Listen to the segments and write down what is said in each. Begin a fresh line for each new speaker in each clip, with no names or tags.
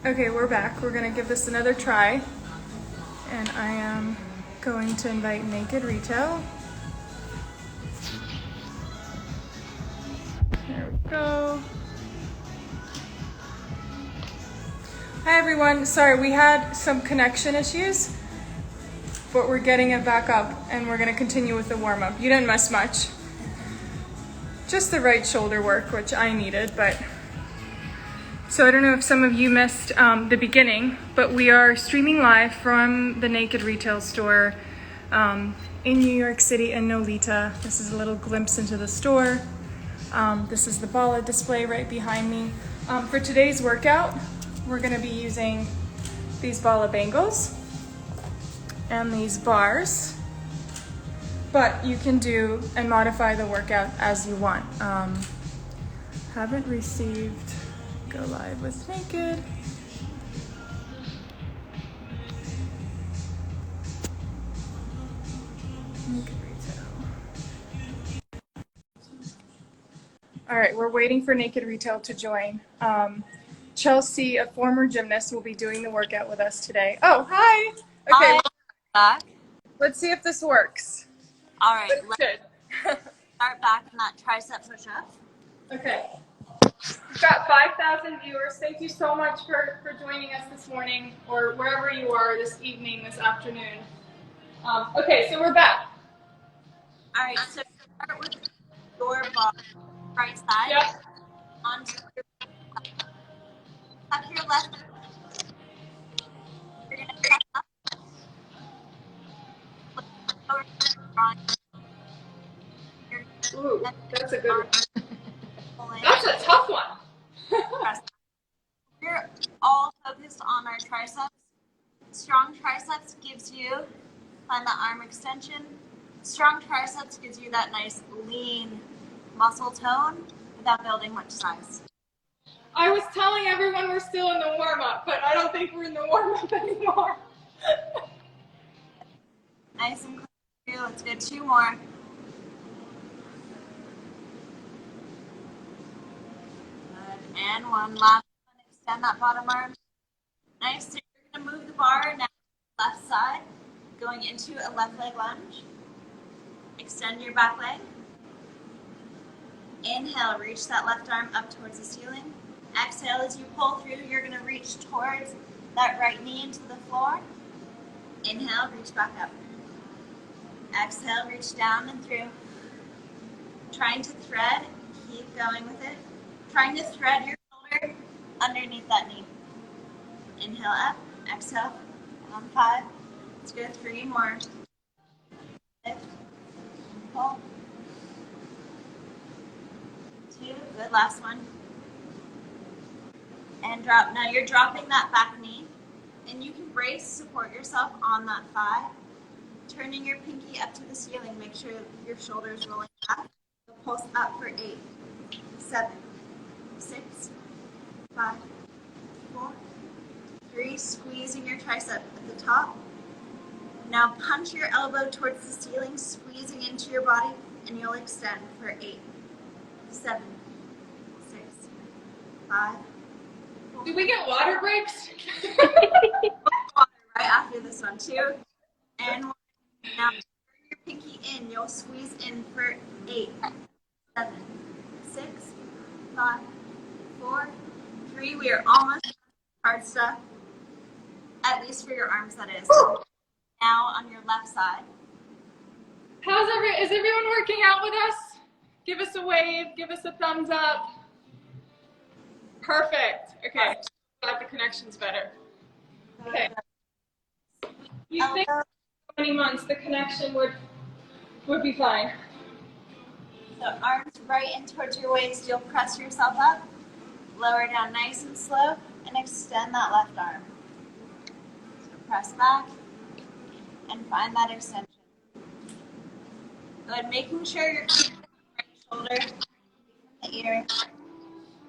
Okay, we're back. We're gonna give this another try. And I am going to invite Naked Retail. There we go. Hi everyone. Sorry, we had some connection issues, but we're getting it back up and we're gonna continue with the warm up. You didn't miss much. Just the right shoulder work, which I needed, but so I don't know if some of you missed the beginning, but we are streaming live from the Naked Retail store in New York City in Nolita. This is a little glimpse into the store. This is the bala display right behind me. For today's workout, we're gonna be using these bala bangles and these bars, but you can do and modify the workout as you want. Haven't received go live with Naked. Naked Retail. All right, we're waiting for Naked Retail to join. Chelsea, a former gymnast, will be doing the workout with us today. Oh, hi. Okay,
Hi, back.
let's see if this works.
All right, let's
Good.
start back in that tricep push-up.
Okay. We've got 5,000 viewers. Thank you so much for joining us this morning, or wherever you are this evening, this afternoon. Okay, so we're back.
All right, so start with your bar, right side.
Yep.
Onto your tuck your left. You're gonna tuck up. Lower on your
Ooh, that's a good one.
pull in.
That's a tough one.
Press. We're all focused on our triceps. Strong triceps gives you, find that arm extension. Strong triceps gives you that nice lean muscle tone without building much size.
I was telling everyone we're still in the warm-up, but I don't think we're in the warm-up anymore.
Nice and clear. Let's get two more. Good. And one last one. Extend that bottom arm. Nice. So you're going to move the bar now to the left side, going into a left leg lunge. Extend your back leg. Inhale, reach that left arm up towards the ceiling. Exhale, as you pull through, you're going to reach towards that right knee into the floor. Inhale, reach back up. Exhale, reach down and through. Trying to thread, keep going with it. Trying to thread your shoulder underneath that knee. Inhale up, exhale, on 5. Let's go 3 more. Lift, pull. 2, good, last one. And drop. Now you're dropping that back knee, and you can brace, support yourself on that thigh. Turning your pinky up to the ceiling, make sure your shoulders rolling back. Pulse up for 8, 7, 6, 5, 4, 3. Squeezing your tricep at the top. Now punch your elbow towards the ceiling, squeezing into your body, and you'll extend for 8, 7, 6, 5. 4.
Do we get water breaks?
Water right after this one, 2, and 1. Now turn your pinky in. You'll squeeze in for 8, 7, 6, 5, 4, 3. We are almost done with hard stuff. At least for your arms, that is. Now on your left side.
Is everyone working out with us? Give us a wave, give us a thumbs up. Perfect. Okay. Glad the connection's better. Okay. You think in 20 months the connection would be fine?
So arms right in towards your waist. You'll press yourself up. Lower down nice and slow, and extend that left arm. So press back and find that extension. Good. Making sure you're keeping the right shoulder from the ear.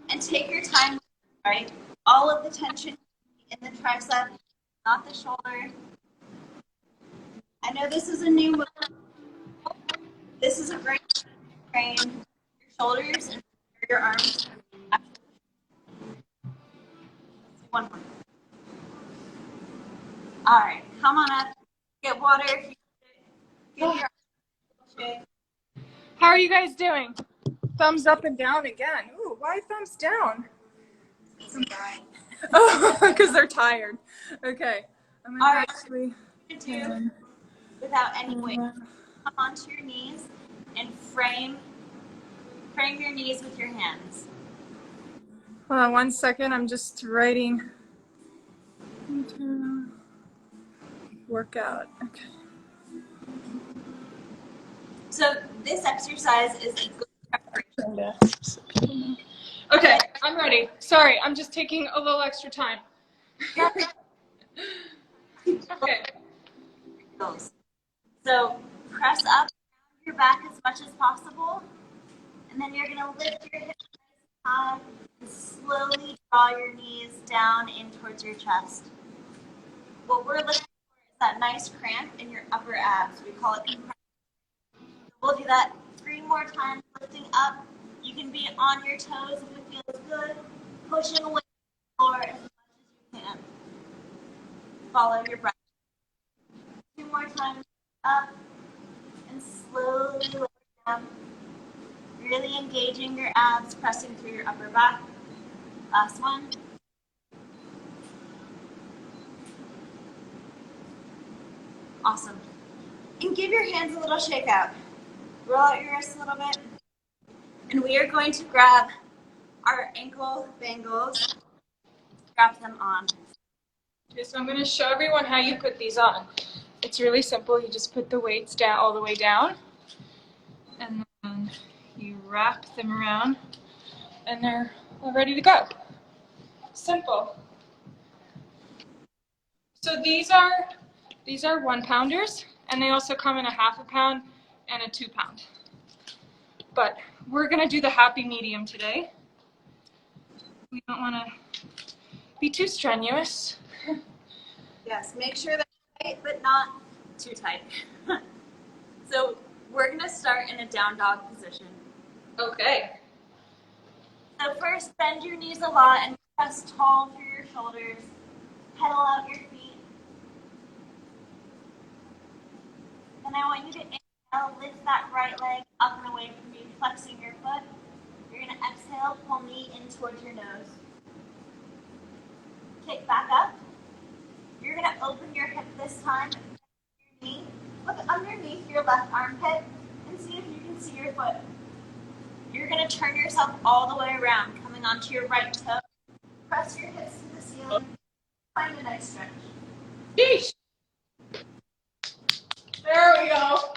And take your time, right? All of the tension in the tricep, not the shoulder. I know this is a new move. This is a great way to train your shoulders and your arms. One more. All right, come on up. Get water if you give your shake.
How are you guys doing? Thumbs up and down again. Ooh, why thumbs down? Oh, because they're tired. Okay. I'm gonna
All right,
actually
do without any weight. Come onto your knees and frame your knees with your hands.
Hold on 1 second. I'm just writing. Workout. Okay.
So this exercise is a good preparation.
Okay, I'm ready. Sorry, I'm just taking a little extra time. Okay.
So press up your back as much as possible, and then you're gonna lift your hips high and slowly draw your knees down in towards your chest. What we're looking for is that nice cramp in your upper abs. We call it compression. We'll do that 3 more times, lifting up. You can be on your toes if it feels good, pushing away from the floor as much as you can. Follow your breath. 2 more times, up and slowly lower down. Really engaging your abs, pressing through your upper back. Last one. Awesome. And give your hands a little shake out. Roll out your wrists a little bit. And we are going to grab our ankle bangles, strap them on.
Okay, so I'm going to show everyone how you put these on. It's really simple. You just put the weights down all the way down, and then you wrap them around, and they're all ready to go. Simple. So these are 1-pounders, and they also come in a 1/2 pound and a 2-pound. But we're going to do the happy medium today. We don't want to be too strenuous.
Yes, make sure they're tight, but not too tight. So we're going to start in a down dog position.
Okay.
So first, bend your knees a lot and press tall through your shoulders. Pedal out your feet. Then I want you to inhale, lift that right leg up and away from you, flexing your foot. You're going to exhale, pull knee in towards your nose. Kick back up. You're going to open your hip this time. Your knee. Look underneath your left armpit and see if you can see your foot. You're going to turn yourself all the way around, coming onto your right toe. Press your hips to the ceiling. Find a nice stretch.
Yeesh. There we go.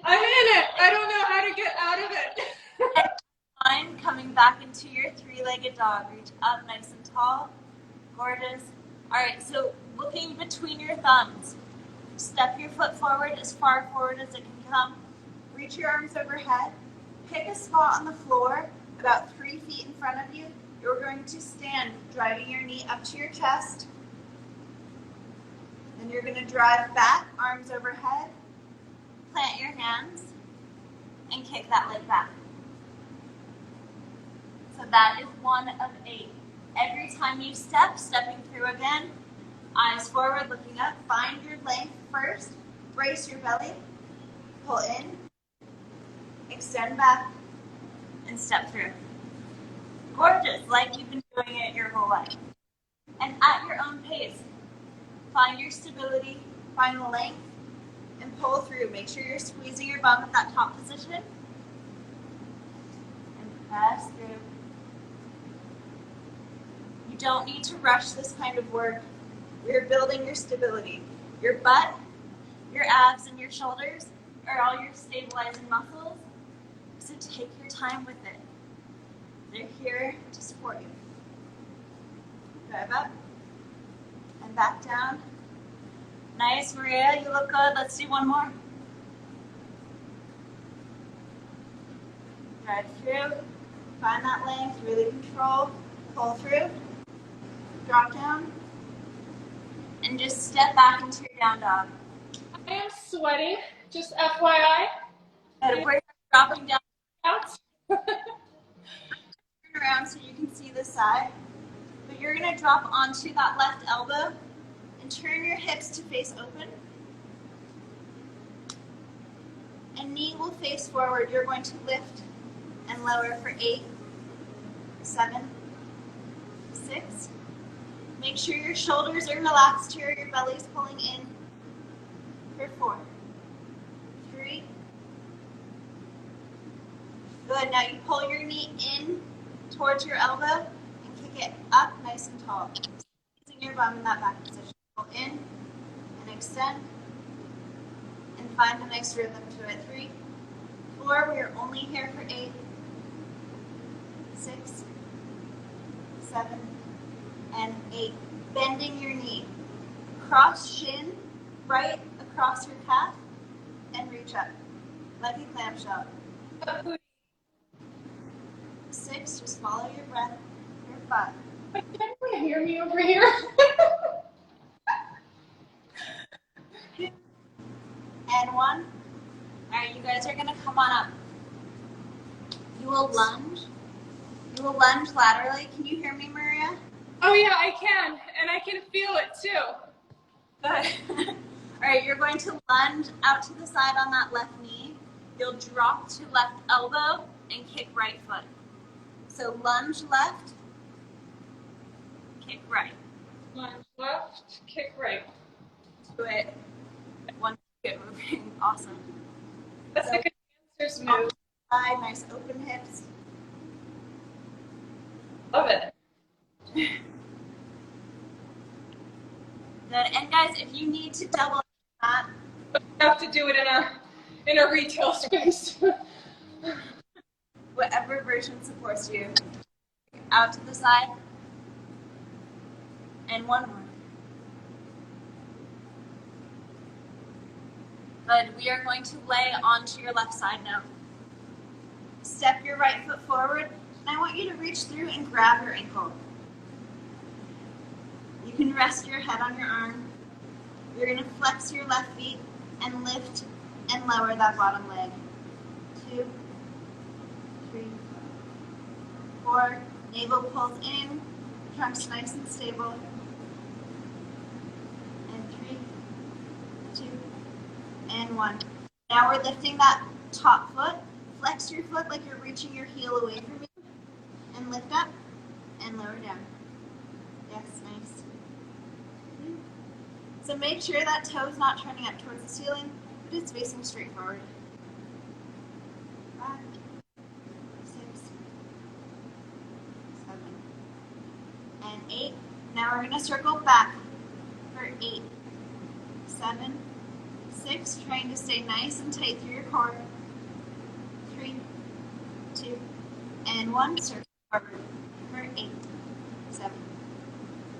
I'm in it. I don't know how to get out of it.
Fine, coming back into your 3-legged dog. Reach up nice and tall. Gorgeous. All right, so looking between your thumbs. Step your foot forward as far forward as it can come. Reach your arms overhead. Pick a spot on the floor about 3 feet in front of you. You're going to stand, driving your knee up to your chest. Then you're going to drive back, arms overhead. Plant your hands and kick that leg back. So that is 1 of 8. Every time you step, stepping through again, eyes forward, looking up, find your length first, brace your belly, pull in, extend back, and step through. Gorgeous, like you've been doing it your whole life. And at your own pace, find your stability, find the length, and pull through. Make sure you're squeezing your bum at that top position, and press through. You don't need to rush this kind of work. We're building your stability. Your butt, your abs, and your shoulders are all your stabilizing muscles. So take your time with it. They're here to support you. Drive up and back down. Nice, Maria, you look good. Let's do 1 more. Drive through. Find that length, really control. Pull through. Drop down. And just step back into your down dog.
I am sweating, just FYI.
And we're dropping down.
Out.
Turn around so you can see this side. But you're going to drop onto that left elbow And turn your hips to face open. And knee will face forward. You're going to lift and lower for 8, 7, 6. Make sure your shoulders are relaxed here, your belly's pulling in. For 4, 3. Good, now you pull your knee in towards your elbow and kick it up nice and tall. Using your bum in that back position. Pull in and extend and find a nice rhythm to it. 3, 4, we are only here for 8, 6, 7, and 8. Bending your knee. Cross shin right across your calf and reach up. Like a clamshell. 6, just follow your breath. You're 5.
Can you hear me over here?
And 1. All right, you guys are gonna come on up. You will lunge. You will lunge laterally. Can you hear me, Maria?
Oh yeah, I can, and I can feel it too.
Good. All right, you're going to lunge out to the side on that left knee. You'll drop to left elbow and kick right foot. So lunge left, kick right.
Lunge left, kick right.
Do it once you get moving. Awesome.
That's like a dancer's move.
Side, nice open hips.
Love it.
Good. And guys, if you need to double that,
You have to do it in a retail space.
whatever version supports you. Out to the side. And 1 more. Good. We are going to lay onto your left side now. Step your right foot forward, and I want you to reach through and grab your ankle. You can rest your head on your arm. You're going to flex your left feet and lift and lower that bottom leg. 2, 3, 4. Navel pulls in, trunk's nice and stable. And 3, 2, and 1. Now we're lifting that top foot. Flex your foot like you're reaching your heel away from you. And lift up and lower down. Yes, nice. So make sure that toe's not turning up towards the ceiling, but it's facing straight forward. 5, 6, 7, and 8. Now we're going to circle back for 8, 7, 6, trying to stay nice and tight through your core. 3, 2, and 1. Circle forward for 8, 7,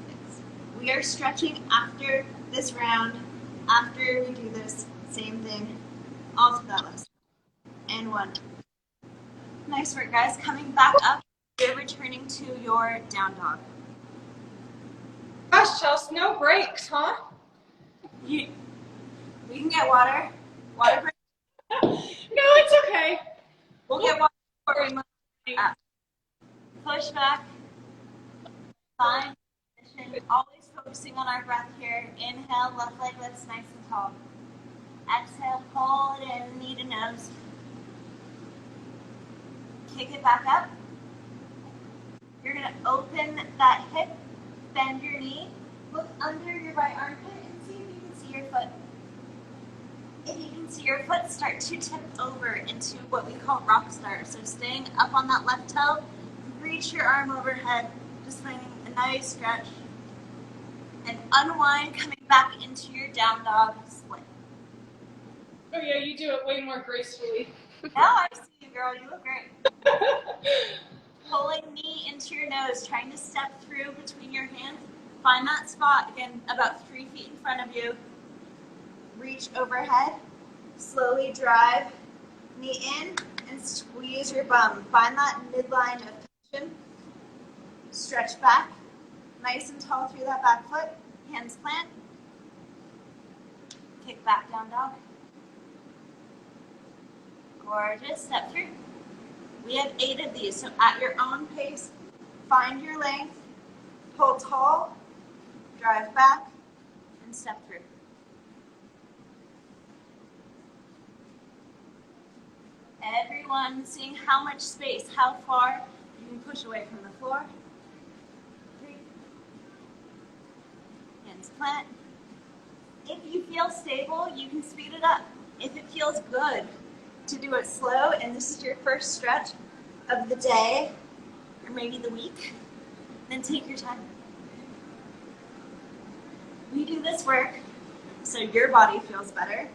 6. We are stretching after this round. After we do this, same thing, all to that list. And 1. Nice work, guys. Coming back up, you're returning to your down dog.
Gosh, Chelsea, no breaks, huh?
We can get water. Water break.
No, it's okay.
We'll get water before we move up. Push back. Find position. Always focusing on our breath here. Inhale, left leg lifts nice and tall. Exhale, pull it in, knee to nose. Kick it back up. You're going to open that hip, bend your knee, look under your right armpit and see if you can see your foot. If you can see your foot, start to tip over into what we call rock star. So staying up on that left toe, reach your arm overhead, just finding a nice stretch. And unwind, coming back into your down dog split.
Oh yeah, you do it way more gracefully.
Now I see you, girl. You look great. Pulling knee into your nose, trying to step through between your hands. Find that spot, again, about 3 feet in front of you. Reach overhead. Slowly drive knee in and squeeze your bum. Find that midline of tension. Stretch back. Nice and tall through that back foot. Hands plant. Kick back, down dog. Gorgeous. Step through. We have 8 of these, so at your own pace, find your length, pull tall, drive back, and step through. Everyone seeing how much space, how far you can push away from the floor. 3. Hands plant. If you feel stable, you can speed it up. If it feels good to do it slow, and this is your first stretch of the day, or maybe the week, then take your time. We do this work so your body feels better.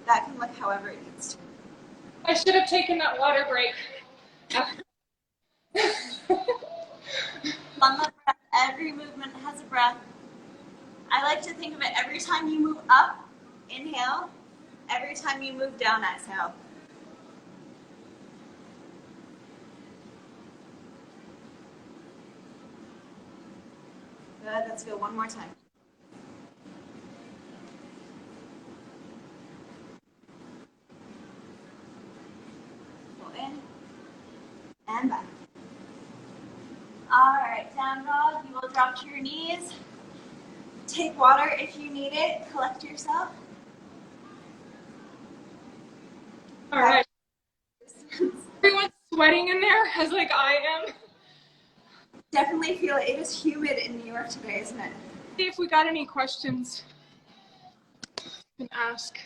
That can look however it needs to.
I should have taken that water break.
On the breath, every movement has a breath. I like to think of it every time you move up, inhale. Every time you move down, exhale. Good, let's go one more time. Go in and back. All right, down dog, you will drop to your knees. Take water if you need it, collect yourself.
All right. Everyone's sweating in there as like I am.
Definitely feel it. It is humid in New York today, isn't it?
See if we got any questions. You can ask.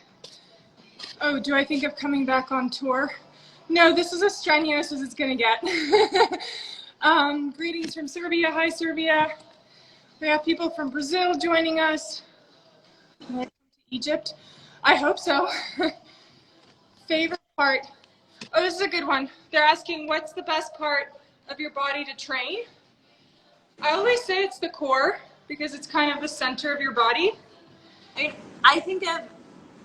Oh, do I think of coming back on tour? No, this is as strenuous as it's gonna get. Greetings from Serbia. Hi, Serbia. We have people from Brazil joining us. Can I come to Egypt? I hope so. Favorite part? Oh, this is a good one. They're asking, what's the best part of your body to train? I always say it's the core because it's kind of the center of your body.
I think of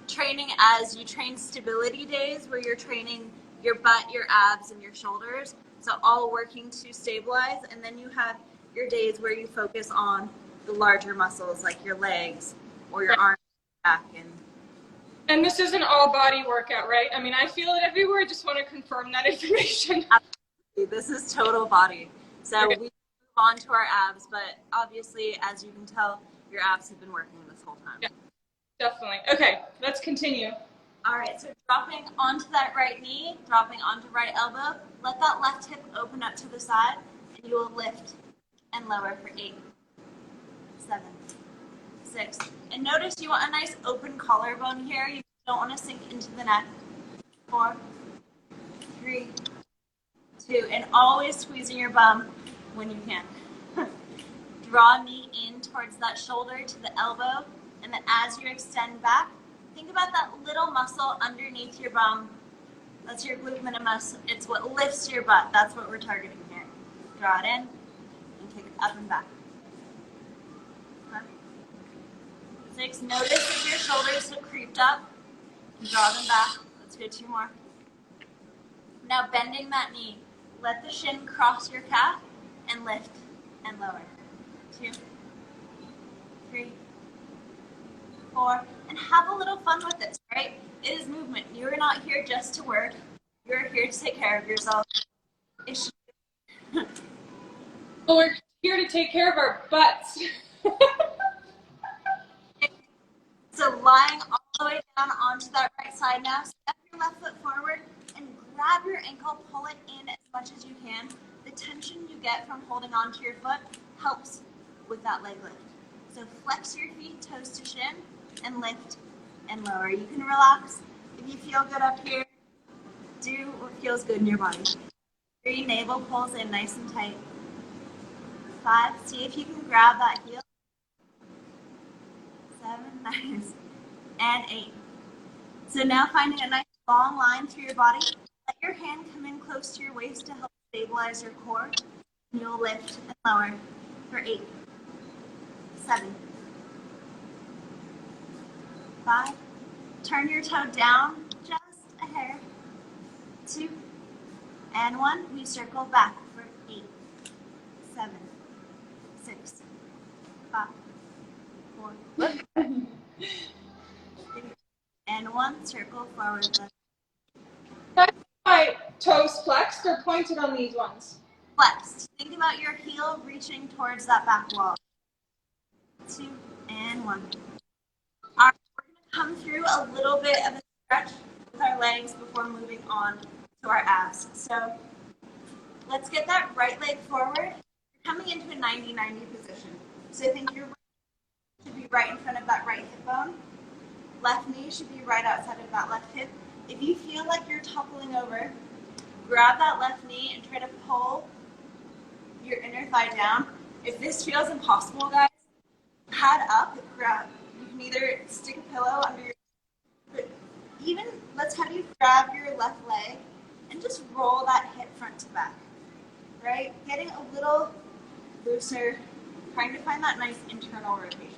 training as you train stability days where you're training your butt, your abs, and your shoulders. So all working to stabilize. And then you have your days where you focus on the larger muscles like your legs or your arms, back.
And this is an all body workout, right? I mean, I feel it everywhere. I just want to confirm that information.
Absolutely. This is total body. So
okay.
We move on to our abs, but obviously, as you can tell, your abs have been working this whole time.
Yeah, definitely. Okay, let's continue.
All right, so dropping onto that right knee, dropping onto right elbow, let that left hip open up to the side, and you will lift and lower for 8, 7, 6. And notice you want a nice open collarbone here. You don't want to sink into the neck. 4, 3, 2, and always squeezing your bum when you can. Draw knee in towards that shoulder to the elbow, and then as you extend back, think about that little muscle underneath your bum. That's your glute minimus. It's what lifts your butt. That's what we're targeting here. Draw it in and kick it up and back. 6, notice if your shoulders have creeped up and draw them back. Let's go 2 more. Now bending that knee, let the shin cross your calf and lift and lower. 2, 3, 4, and have a little fun with this, right? It is movement. You're not here just to work. You're here to take care of yourself.
Well, we're here to take care of our butts.
So lying all the way down onto that right side now, step your left foot forward and grab your ankle, pull it in as much as you can. The tension you get from holding onto your foot helps with that leg lift. So flex your feet, toes to shin, and lift and lower. You can relax. If you feel good up here, do what feels good in your body. 3, navel pulls in nice and tight. 5, see if you can grab that heel. 7, nice, and 8. So now finding a nice long line through your body. Let your hand come in close to your waist to help stabilize your core. And you'll lift and lower for 8, 7, 5. Turn your toe down just a hair. 2, and 1. We circle back for 8, 7, 6, 5, 4, 3, and 1. Circle forward.
My toes flexed or pointed on these ones?
Flexed. Think about your heel reaching towards that back wall. 2, and 1. All right, we're going to come through a little bit of a stretch with our legs before moving on to our abs. So let's get that right leg forward. You're coming into a 90-90 position. So I think your right should be right in front of that right hip bone. Left knee should be right outside of that left hip. If you feel like you're toppling over, grab that left knee and try to pull your inner thigh down. If this feels impossible, guys, pad up, grab. You can either stick a pillow under your, but even let's have you grab your left leg and just roll that hip front to back, right? Getting a little looser, trying to find that nice internal rotation.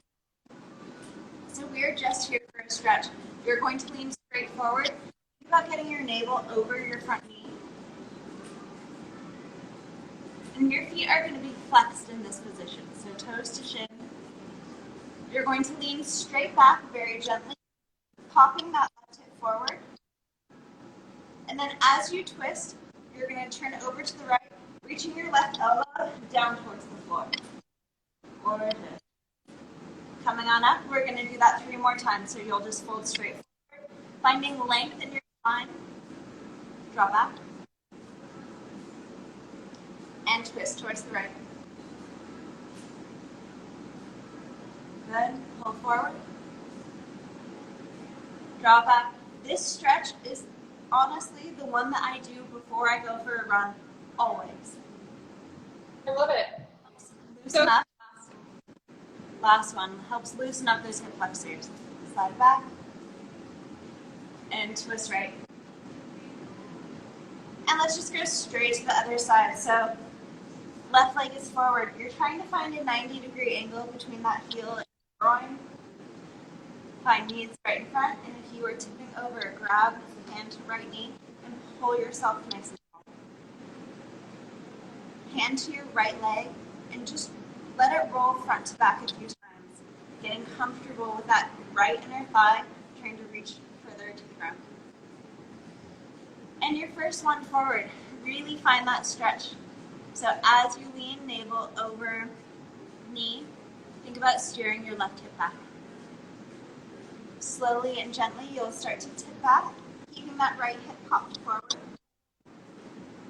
So we're just here for a stretch. You're going to lean straight forward. Think about getting your navel over your front knee. And your feet are going to be flexed in this position, so toes to shin. You're going to lean straight back very gently, popping that left hip forward. And then as you twist, you're going to turn over to the right, reaching your left elbow down towards the floor. Gorgeous. Coming on up, we're going to do that 3 more times, so you'll just fold straight forward, finding length in your spine. Draw back. And twist towards the right. Good. Pull forward. Draw back. This stretch is honestly the one that I do before I go for a run, always.
I love it.
Loosen up. Last one. Helps loosen up those hip flexors. Slide back. And twist right. And let's just go straight to the other side. So left leg is forward. You're trying to find a 90-degree angle between that heel and groin. Find knees right in front, and if you are tipping over, grab hand to right knee and pull yourself nice and tall. Hand to your right leg and just let it roll front to back a few times, getting comfortable with that right inner thigh, trying to reach further to the ground. And your first one forward, really find that stretch. So as you lean navel over knee, think about steering your left hip back. Slowly and gently, you'll start to tip back, keeping that right hip popped forward.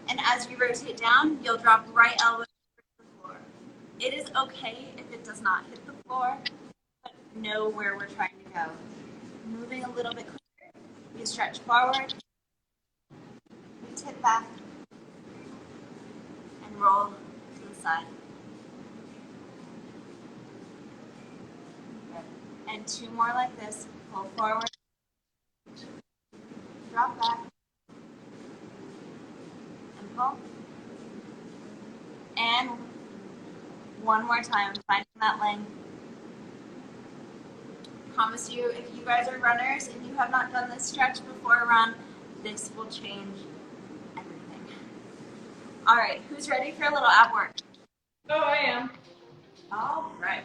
And as you rotate down, you'll drop right elbow to the floor. It is okay if it does not hit the floor, but know where we're trying to go. Moving a little bit quicker, we stretch forward, we tip back, and roll to the side. And 2 more like this. Pull forward, drop back, and pull. And 1 more time, finding that length. Promise you, if you guys are runners and you have not done this stretch before a run, this will change everything. All right, who's ready for a little ab work?
Oh, I am.
All right.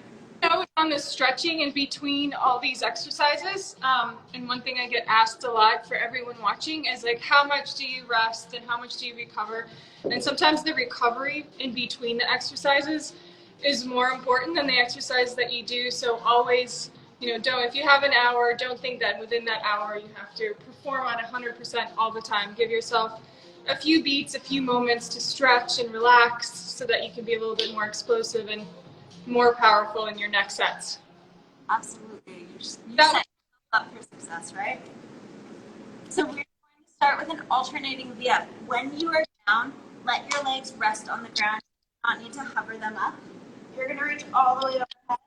On this stretching in between all these exercises, and one thing I get asked a lot for everyone watching is like, how much do you rest and how much do you recover? And sometimes the recovery in between the exercises is more important than the exercise that you do. So always, if you have an hour, don't think that within that hour you have to perform on 100% all the time. Give yourself a few beats, a few moments to stretch and relax so that you can be a little bit more explosive and more powerful in your next sets.
Absolutely. You set yourself up for success, right? So we're going to start with an alternating V-up. When you are down, let your legs rest on the ground. You do not need to hover them up. You're going to reach all the way overhead,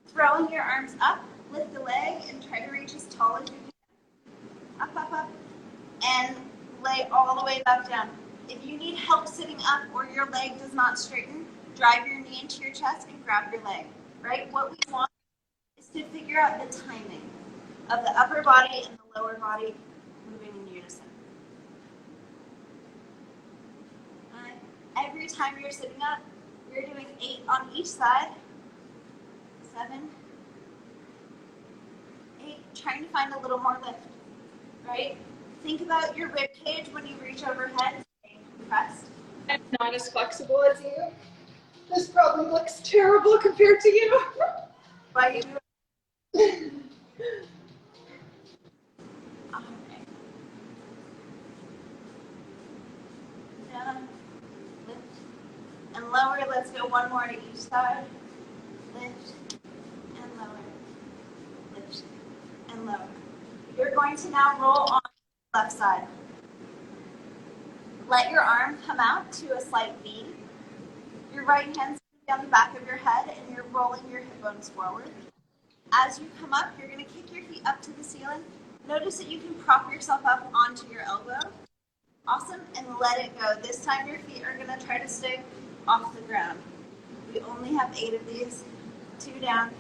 throwing your arms up, lift the leg, and try to reach as tall as you can. Up, up, up, and lay all the way back down. If you need help sitting up or your leg does not straighten, drive your knee into your chest and grab your leg, right? What we want is to figure out the timing of the upper body and the lower body moving in unison. Every time you're sitting up, you're doing 8 on each side. 7, 8, trying to find a little more lift, right? Think about your rib cage when you reach overhead, staying compressed.
I'm not as flexible as you. This probably looks terrible compared to you.
Why you do it? lower. Let's go one more to each side. Lift and lower. Lift and lower. You're going to now roll on the left side. Let your arm come out to a slight V. Your right hand's going to be on the back of your head and you're rolling your hip bones forward. As you come up, you're going to kick your feet up to the ceiling. Notice that you can prop yourself up onto your elbow. Awesome, and let it go. This time your feet are going to try to stay off the ground. We only have 8 of these. 2 down.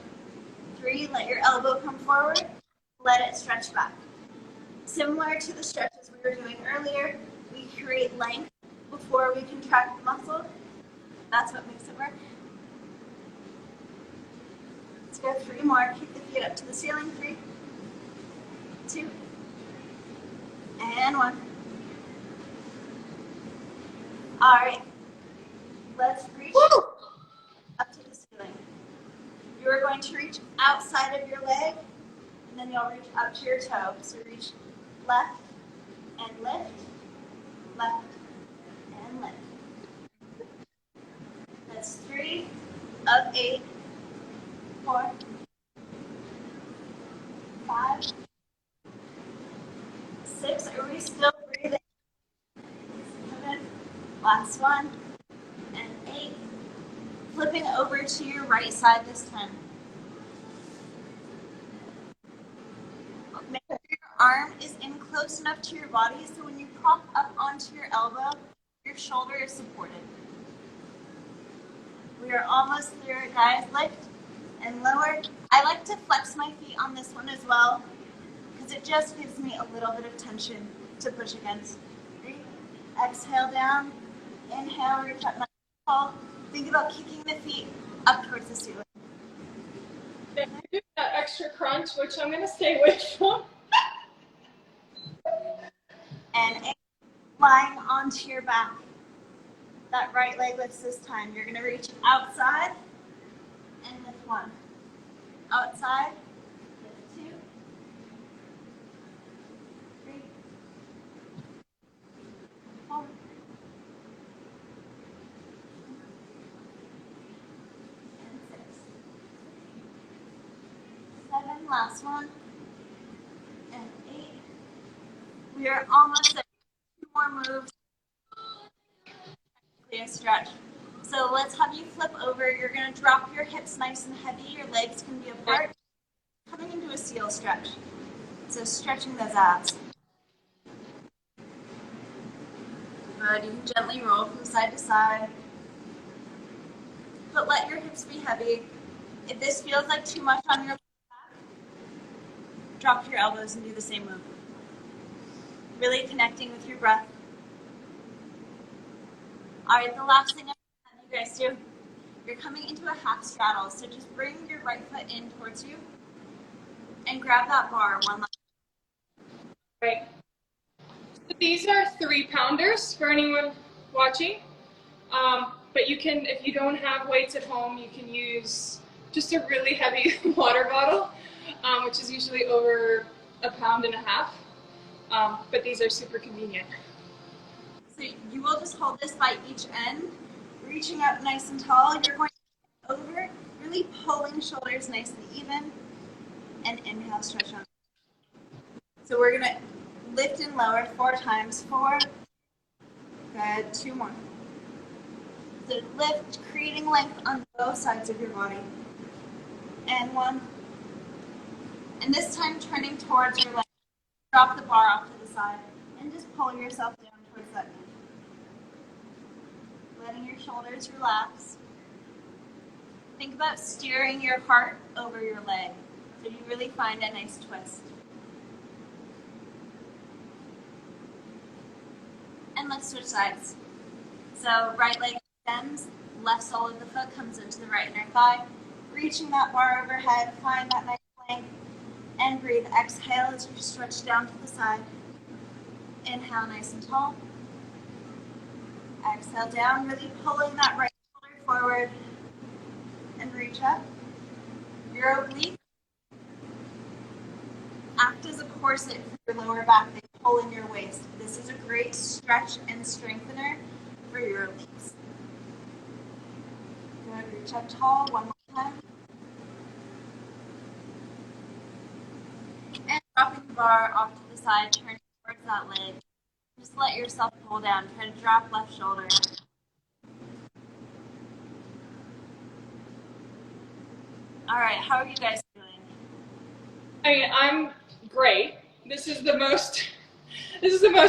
3, let your elbow come forward. Let it stretch back. Similar to the stretches we were doing earlier, we create length before we contract the muscle. That's what makes it work. Let's go 3 more. Kick the feet up to the ceiling. 3, 2, and 1. All right. Let's reach up to the ceiling. You are going to reach outside of your leg, and then you'll reach up to your toe. So reach left and lift, left and lift. That's 3 of 8, 4, 5, 6. Are we still breathing? 7. Last one. And 8. Flipping over to your right side this time. Make sure your arm is in close enough to your body so when you prop up onto your elbow, your shoulder is supported. We are almost there, guys. Lift and lower. I like to flex my feet on this one as well because it just gives me a little bit of tension to push against. Breathe. Exhale down. Inhale, reach up nice and tall. Think about kicking the feet up towards the ceiling.
Then you do that extra crunch, which I'm going to stay away from.
And lying onto your back. That right leg lifts this time. You're going to reach outside and lift 1. Outside, lift 2, 3, 4, and 6, 7. Last one, and 8. We are almost there. 2 more moves. A stretch. So let's have you flip over. You're going to drop your hips nice and heavy. Your legs can be apart. Coming into a seal stretch. So stretching those abs. Good. You can gently roll from side to side. But let your hips be heavy. If this feels like too much on your back, drop your elbows and do the same move. Really connecting with your breath. All right, the last thing I'm going to have you guys do, you're coming into a half straddle. So just bring your right foot in towards you and grab that bar one last time.
Right. So these are 3-pounders for anyone watching. But you can, if you don't have weights at home, you can use just a really heavy water bottle, which is usually over 1.5 pounds. But these are super convenient.
So you will just hold this by each end, reaching up nice and tall. You're going to over, really pulling shoulders nice and even, and inhale, stretch on. So we're going to lift and lower 4 times. 4. Good. 2 more. So lift, creating length on both sides of your body. And 1. And this time turning towards your left. Drop the bar off to the side and just pull yourself down towards that knee. Letting your shoulders relax. Think about steering your heart over your leg so you really find a nice twist. And let's switch sides. So right leg extends, left sole of the foot comes into the right inner thigh. Reaching that bar overhead, find that nice length, and breathe. Exhale as you stretch down to the side. Inhale, nice and tall. Exhale down, really pulling that right shoulder forward and reach up. Your obliques act as a corset for your lower back. They pull in your waist. This is a great stretch and strengthener for your obliques. Good. Reach up tall one more time. And dropping the bar off to the side, turn towards that leg. Just let yourself pull down. Try to drop left shoulder. All right, how are you guys doing?
I mean, I'm great. This is the most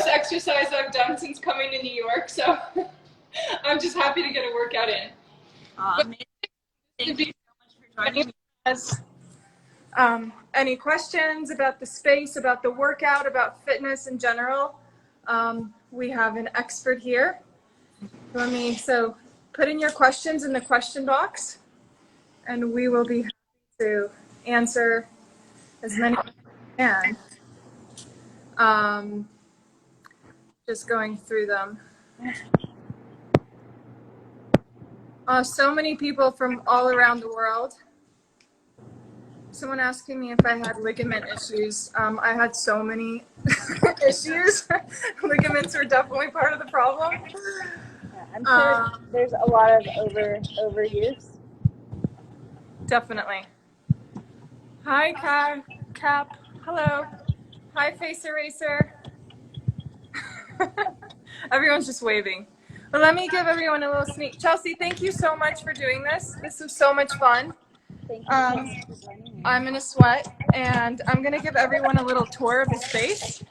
exercise I've done since coming to New York, so I'm just happy to get a workout in.
Amazing. Thank you so much for joining me.
Any questions about the space, about the workout, about fitness in general? We have an expert here. So put in your questions in the question box, and we will be happy to answer as many as we can. Just going through them. So many people from all around the world. Someone asking me if I had ligament issues. I had so many issues. Ligaments were definitely part of the problem.
Yeah, I'm sure there's a lot of overuse.
Definitely. Hi, Cap. Hello. Hi, Face Eraser. Everyone's just waving. But let me give everyone a little sneak. Chelsea, thank you so much for doing this. This was so much fun.
Thank you so much for joining me.
I'm in a sweat, and I'm going to give everyone a little tour of the space.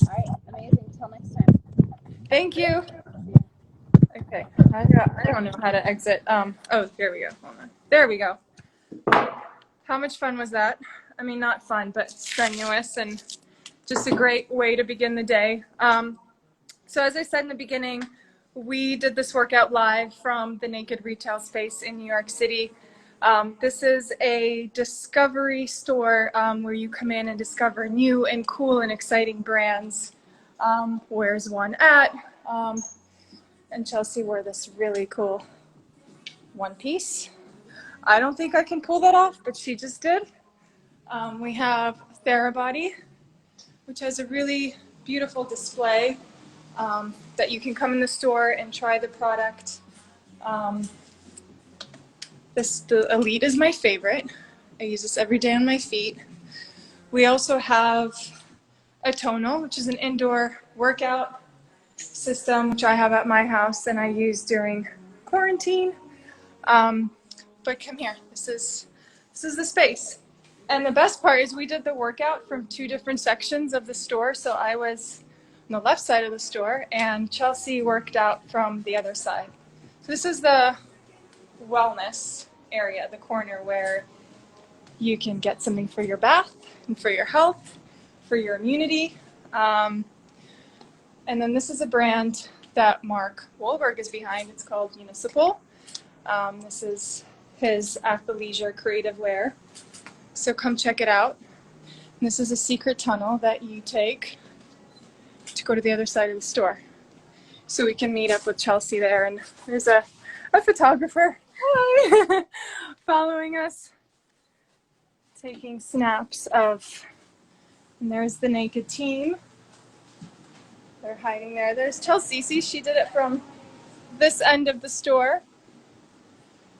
All right, amazing. Till next time.
Thank you. Okay, I don't know how to exit. Oh, there we go. Hold on. There we go. How much fun was that? I mean, not fun, but strenuous and just a great way to begin the day. So as I said in the beginning, we did this workout live from the Naked Retail Space in New York City. This is a discovery store where you come in and discover new and cool and exciting brands. Where's one at? And Chelsea wore this really cool one piece. I don't think I can pull that off, but she just did. We have Therabody, which has a really beautiful display that you can come in the store and try the product. The Elite is my favorite. I use this every day on my feet. We also have a tonal, which is an indoor workout system, which I have at my house and I use during quarantine. But come here, this is the space. And the best part is we did the workout from two different sections of the store. So I was on the left side of the store and Chelsea worked out from the other side. So this is the wellness area, the corner where you can get something for your bath and for your health, for your immunity. And then this is a brand that Mark Wahlberg is behind. It's called Municipal. This is his athleisure creative wear. So come check it out. And this is a secret tunnel that you take to go to the other side of the store. So we can meet up with Chelsea there. And there's a photographer following us, taking snaps of, and there's the naked team. They're hiding there. There's Chelsea. See, she did it from this end of the store.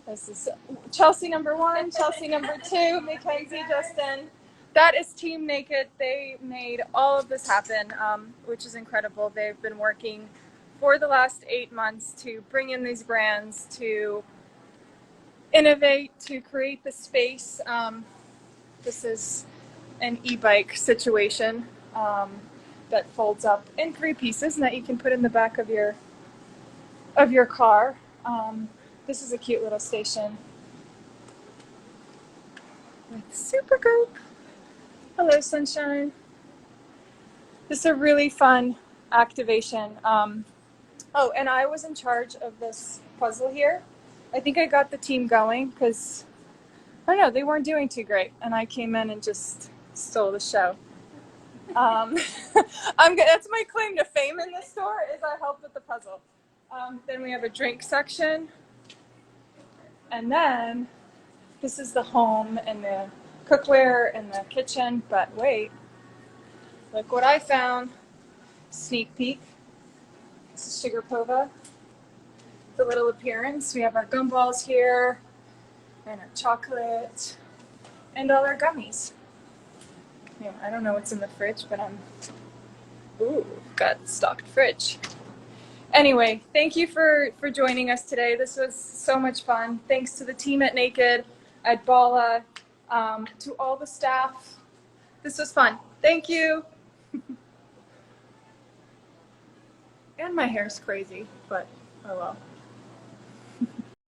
This is Chelsea number 1, Chelsea number 2, Mackenzie, Justin. That is Team Naked. They made all of this happen, which is incredible. They've been working for the last 8 months to bring in these brands, to innovate, to create the space. This is an e-bike situation that folds up in 3 pieces and that you can put in the back of your car. This is a cute little station with Supergroup. Hello, sunshine. This is a really fun activation. Oh, and I was in charge of this puzzle here. I think I got the team going because, I don't know, they weren't doing too great. And I came in and just stole the show. That's my claim to fame in this store, is I helped with the puzzle. Then we have a drink section. And then this is the home and the cookware and the kitchen. But wait, look what I found. Sneak peek. This is Sugar Pova. the little appearance. We have our gumballs here, and our chocolate, and all our gummies. Yeah, I don't know what's in the fridge, but got stocked fridge. Anyway, thank you for joining us today. This was so much fun. Thanks to the team at Naked, at Bala, to all the staff. This was fun. Thank you. And my hair's crazy, but oh well.